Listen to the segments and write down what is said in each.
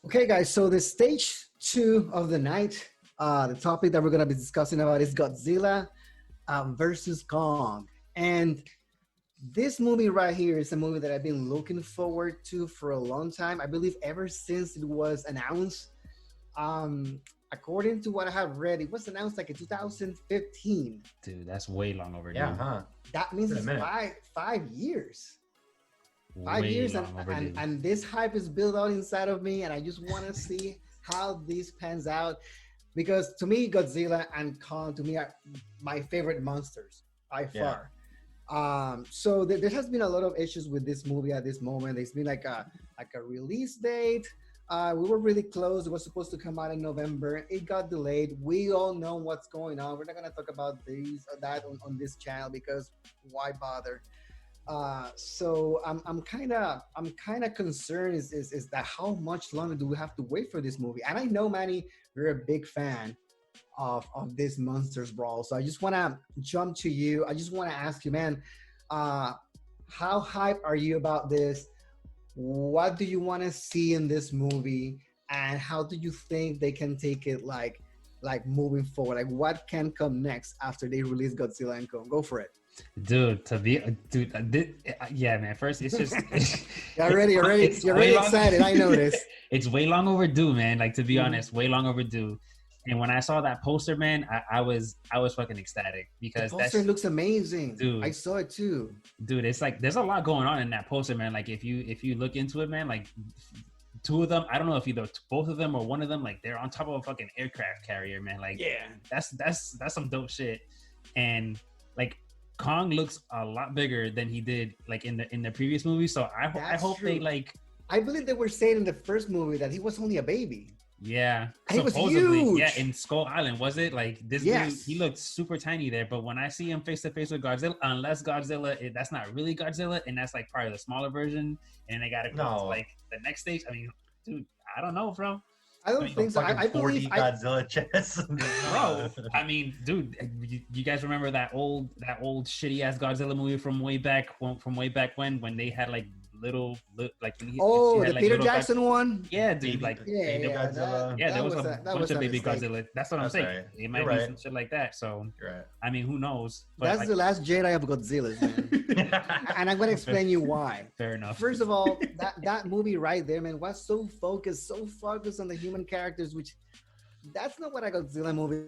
Okay, guys, so the stage two of the night, the topic that we're going to be discussing about is Godzilla versus Kong. And this movie right here is a movie that I've been looking forward to for a long time. I believe ever since it was announced. According to what I have read, it was announced like in 2015. Dude, that's way long overdue. Yeah, huh? That means Wait a it's minute. five years. Way 5 years, long overdue. and this hype is built out inside of me, and I just want to see how this pans out. Because to me, Godzilla and Kong to me are my favorite monsters by far. So there has been a lot of issues with this movie at this moment. There's been like a release date. We were really close. It was supposed to come out in November. It got delayed. We all know what's going on. We're not gonna talk about these or that on this channel because why bother? So I'm kind of concerned is that how much longer do we have to wait for this movie? And I know, Manny, you're a big fan of this Monsters Brawl. So I just want to jump to you. I just want to ask you, man, how hype are you about this? What do you want to see in this movie, and how do you think they can take it like moving forward? Like what can come next after they release Godzilla and Kong? Go for it. Dude, yeah, man. First, it's just you're already excited. I know this. It's way long overdue, man. Like, to be honest, way long overdue. And when I saw that poster, man, I was fucking ecstatic because the poster looks amazing. Dude, I saw it too. Dude, it's like there's a lot going on in that poster, man. Like if you look into it, man, like two of them, I don't know if either both of them or one of them, like they're on top of a fucking aircraft carrier, man. Like that's some dope shit. And like Kong looks a lot bigger than he did like in the previous movie. So I hope true. they like. I believe they were saying in the first movie that he was only a baby. Yeah, he was huge. Yeah, in Skull Island, was it like this? Dude, he looked super tiny there. But when I see him face to face with Godzilla, unless Godzilla, that's not really Godzilla, and that's like probably the smaller version, and they got to go to like the next stage. I mean, dude, I don't know, bro. I don't think so. I believe Godzilla chess, bro. I mean, dude, you guys remember that old shitty ass Godzilla movie from way back when they had like little like the like Peter Jackson one. Yeah, dude, like Godzilla. There was a bunch of baby Godzilla. That's what I'm saying. Right. It might be some shit like that. So I mean, who knows? But that's like, the last Jedi of Godzilla, man. And I'm gonna explain you why. Fair enough. First of all, that movie right there, man, was so focused on the human characters, which that's not what a Godzilla movie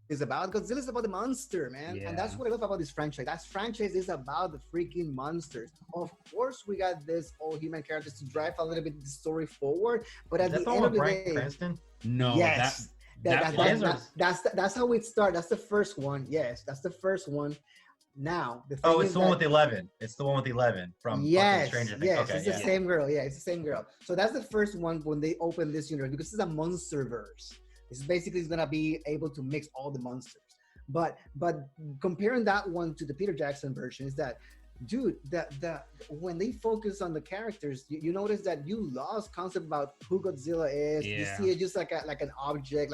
is about. Godzilla is about the monster, man. And that's what I love about this franchise. That franchise is about the freaking monsters. Of course, we got this all human characters to drive a little bit the story forward, but at the end of the day, Cranston? No, yes, that's how it starts. That's the first one. Yes, that's the first one. Now, it's the one with 11. It's the one with 11 from Stranger Things. Yes, it's the same girl. Yeah, it's the same girl. So that's the first one when they open this universe because it's a monster verse. It's basically gonna be able to mix all the monsters. But comparing that one to the Peter Jackson version is that, dude, the when they focus on the characters, you notice that you lost concept about who Godzilla is. You see it just like an object,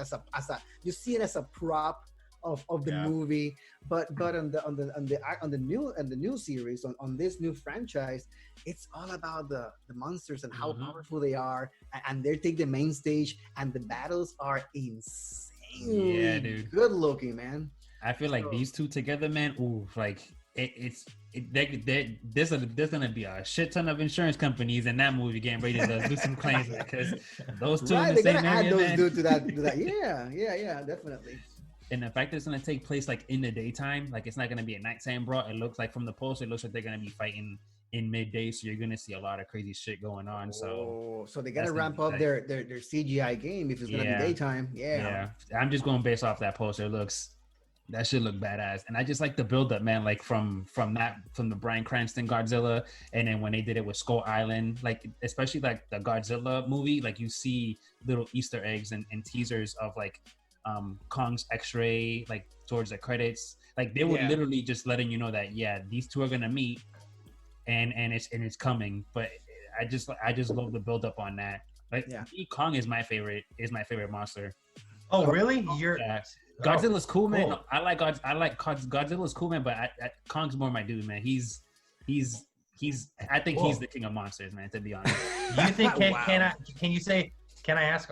you see it as a prop of the movie. But on the new series on this new franchise, it's all about the monsters and how powerful they are, and they take the main stage, and the battles are insanely good looking, man. I feel like these two together, man. Ooh, like there's gonna be a shit ton of insurance companies in that movie getting ready to do some claims because those two in the same area, man. Those to that. Yeah, definitely. And the fact that it's gonna take place like in the daytime, like it's not gonna be a nighttime brawl. It looks like from the poster, it looks like they're gonna be fighting in midday, so you're gonna see a lot of crazy shit going on. So they gotta ramp up their CGI game if it's gonna be daytime. Yeah, I'm just going based off that poster. That should look badass, and I just like the build up, man. Like from the Bryan Cranston Godzilla, and then when they did it with Skull Island, like especially like the Godzilla movie, like you see little Easter eggs and teasers of like Kong's X-ray, like towards the credits. Like they were literally just letting you know that these two are gonna meet, and it's coming. But I just love the build up on that. Like Kong is my favorite monster. Oh really? Godzilla's cool, man. Cool. I like Godzilla's cool, man. But Kong's more my dude, man. He's I think he's the king of monsters, man. To be honest. Do you think Wow. can I ask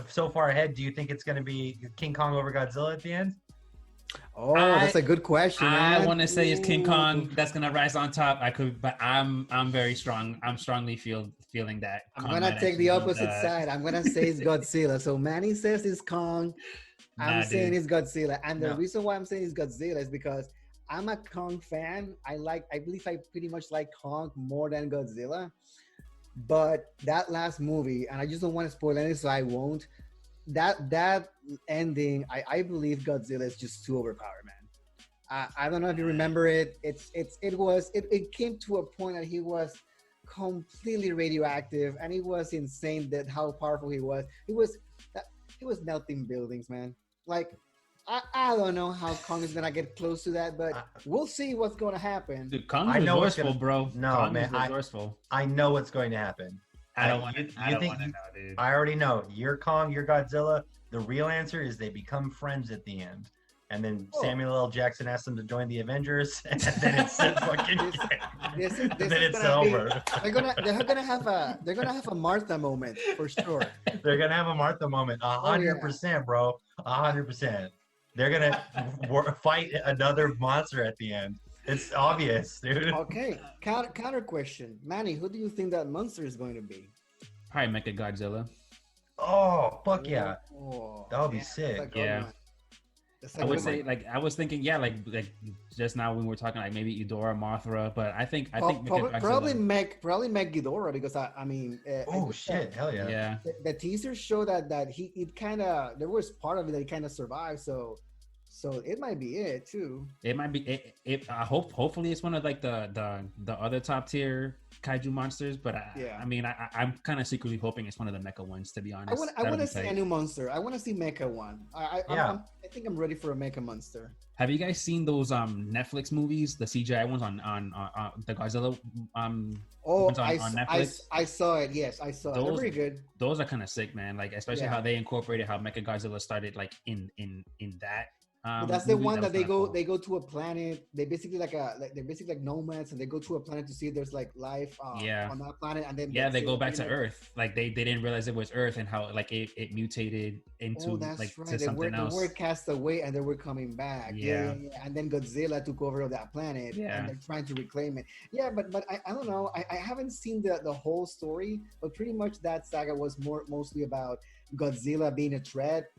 so far ahead, do you think it's going to be King Kong over Godzilla at the end? Oh, that's a good question, I man. want to say it's King Ooh. Kong that's gonna rise on top. I could, but I'm very strong. I'm strongly feeling that. I'm Kong gonna might take actually the be opposite side. I'm gonna say it's Godzilla. So Manny says it's Kong. I'm Nah, saying dude. it's Godzilla, and the No. reason why I'm saying it's Godzilla is because I'm a Kong fan. I believe I pretty much like Kong more than Godzilla. But that last movie, and I just don't want to spoil anything, so I won't. That ending, I believe Godzilla is just too overpowered, man. I don't know if you remember it. It came to a point that he was completely radioactive, and it was insane that how powerful he was. He was melting buildings, man. Like I don't know how Kong is gonna get close to that, but we'll see what's gonna happen. Dude, Kong's I know what's resourceful, bro. No, Kong man, is resourceful. I know what's going to happen. I don't want you to. I don't think want to know, dude. I already know. You're Kong, you're Godzilla. The real answer is they become friends at the end. And then Samuel L. Jackson asks them to join the Avengers, and then it's fucking. This then it's gonna be- over. they're gonna have a Martha moment for sure. They're gonna have a Martha moment, 100%, bro, 100%. They're gonna fight another monster at the end. It's obvious, dude. Okay, counter question, Manny. Who do you think that monster is going to be? Probably Mecha Godzilla. Oh, fuck yeah. Oh, That would be that's sick. a good Yeah. one. That's a I would good say one. like I was thinking, yeah, like just now when we were talking like maybe Eudora, Mothra, but I think Probably Mechagodzilla- probably Meg Ghidorah because I mean Oh shit, hell yeah. yeah. the teaser showed that he it kind of there was part of it that he kind of survived, so it might be it too. It might be I hopefully it's one of like the other top tier kaiju monsters, but I mean I'm kind of secretly hoping it's one of the mecha ones, to be honest. I want to see a new monster. I want to see Mecha one. I think I'm ready for a Mecha monster. Have you guys seen those Netflix movies, the CGI ones on the Godzilla ones on Netflix? I saw it. Yes, I saw it. They're pretty good. Those are kind of sick, man. Like especially how they incorporated how Mecha Godzilla started like in that. But that's the movie. one that they go cool. they go to a planet. They're basically like nomads, and they go to a planet to see if there's like life on that planet, and then they go back to Earth. Like they didn't realize it was Earth and how like it mutated into to something else. They were cast away and they were coming back. Yeah. And then Godzilla took over that planet. Yeah. And they're trying to reclaim it. Yeah, but I don't know. I haven't seen the whole story, but pretty much that saga was mostly about Godzilla being a threat.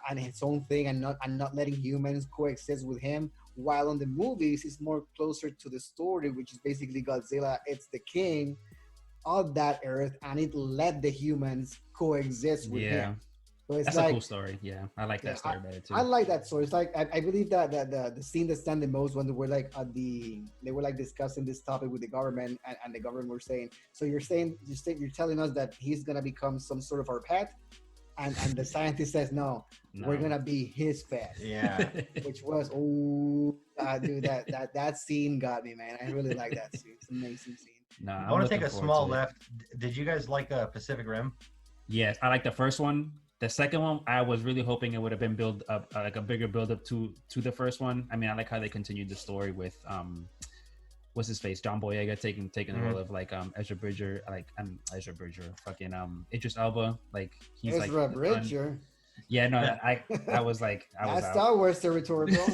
And his own thing, and not letting humans coexist with him. While on the movies, it's more closer to the story, which is basically Godzilla. It's the king of that Earth, and it let the humans coexist with him. So it's that's like a cool story. Yeah, I like that story better too. I like that story. It's like I believe that the scene that stand the most when they were like they were like discussing this topic with the government, and the government were saying, so you're telling us that he's gonna become some sort of our pet. And the scientist says, no, we're gonna be his pet. Yeah. Which was dude, that scene got me, man. I really like that scene. It's an amazing scene. No, I want to take a small left. Did you guys like Pacific Rim? Yes, I like the first one. The second one, I was really hoping it would have been built up like a bigger build up to the first one. I mean, I like how they continued the story with what's his face, John Boyega taking the role of like Ezra Bridger, fucking Idris Elba, like he's Ezra like Bridger. Yeah, no, I was like that's Star Wars territory, bro.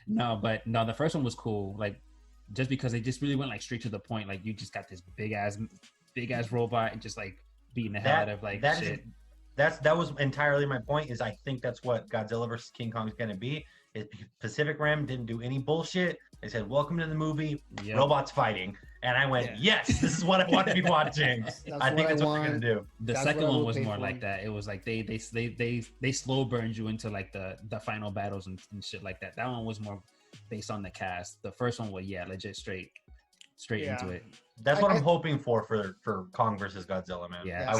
No, the first one was cool, like just because they just really went like straight to the point. Like you just got this big ass robot and just like beating the hell out of like shit. That was entirely my point. Is I think that's what Godzilla versus King Kong is gonna be. Pacific Rim didn't do any bullshit. They said, "Welcome to the movie, robots fighting," and I went, "Yes, this is what I want to be watching." I think that's what they're gonna do. The second one was more like that. It was like they slow burned you into like the final battles and shit like that. That one was more based on the cast. The first one was legit straight into it. That's what I'm hoping for Kong versus Godzilla, man. Yeah,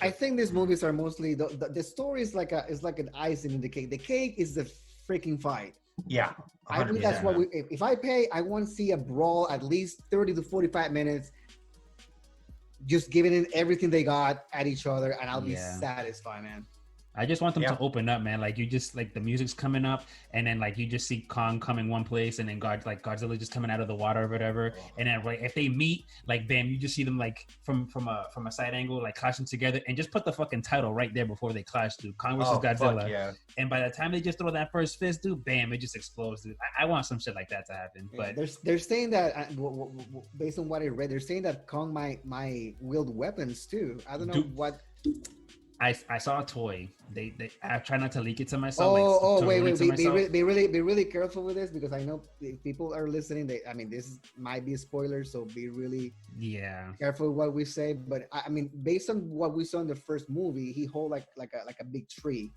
I think these movies are mostly the story is like an icing in the cake. The cake is the freaking fight. Yeah, 100%. I think that's what if I pay, I want to see a brawl at least 30 to 45 minutes, just giving it everything they got at each other, and I'll be satisfied, man. I just want them to open up, man. Like you just like the music's coming up, and then like you just see Kong coming one place, and then Godzilla just coming out of the water or whatever. And then like if they meet, like bam, you just see them like from a side angle, like clashing together, and just put the fucking title right there before they clash, dude. Kong versus Godzilla. Yeah. And by the time they just throw that first fist, dude, bam, it just explodes, dude. I want some shit like that to happen. But they're saying that based on what I read, they're saying that Kong might wield weapons too. I don't know what. I saw a toy. I try not to leak it to myself. Wait. Be really careful with this, because I know if people are listening. Might be a spoiler, so be really careful what we say. But I mean, based on what we saw in the first movie, he hold like a big tree,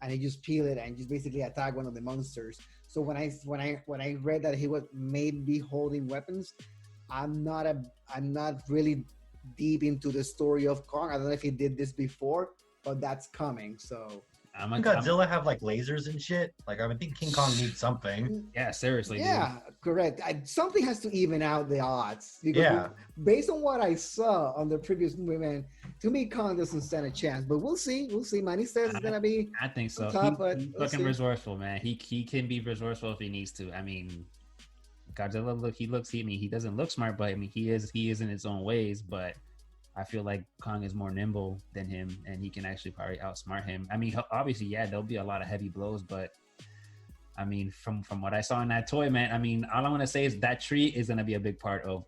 and he just peel it and just basically attack one of the monsters. So when I read that he was maybe holding weapons, I'm not really deep into the story of Kong. I don't know if he did this before, but that's coming. So Godzilla have like lasers and shit. Like I would think King Kong needs something. Yeah, seriously. Yeah, dude. correct. Something has to even out the odds. Because based on what I saw on the previous movie, man, to me Kong doesn't stand a chance. But we'll see. Manny says it's gonna be. I think so. Top, he's fucking resourceful, man. He can be resourceful if he needs to. I mean, Godzilla he doesn't look smart, but I mean he is in his own ways, but I feel like Kong is more nimble than him, and he can actually probably outsmart him. I mean, obviously, there'll be a lot of heavy blows, but I mean, from what I saw in that toy, man, I mean, all I'm gonna say is that tree is gonna be a big part of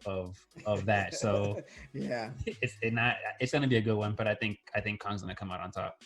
that. So yeah, it's gonna be a good one, but I think Kong's gonna come out on top.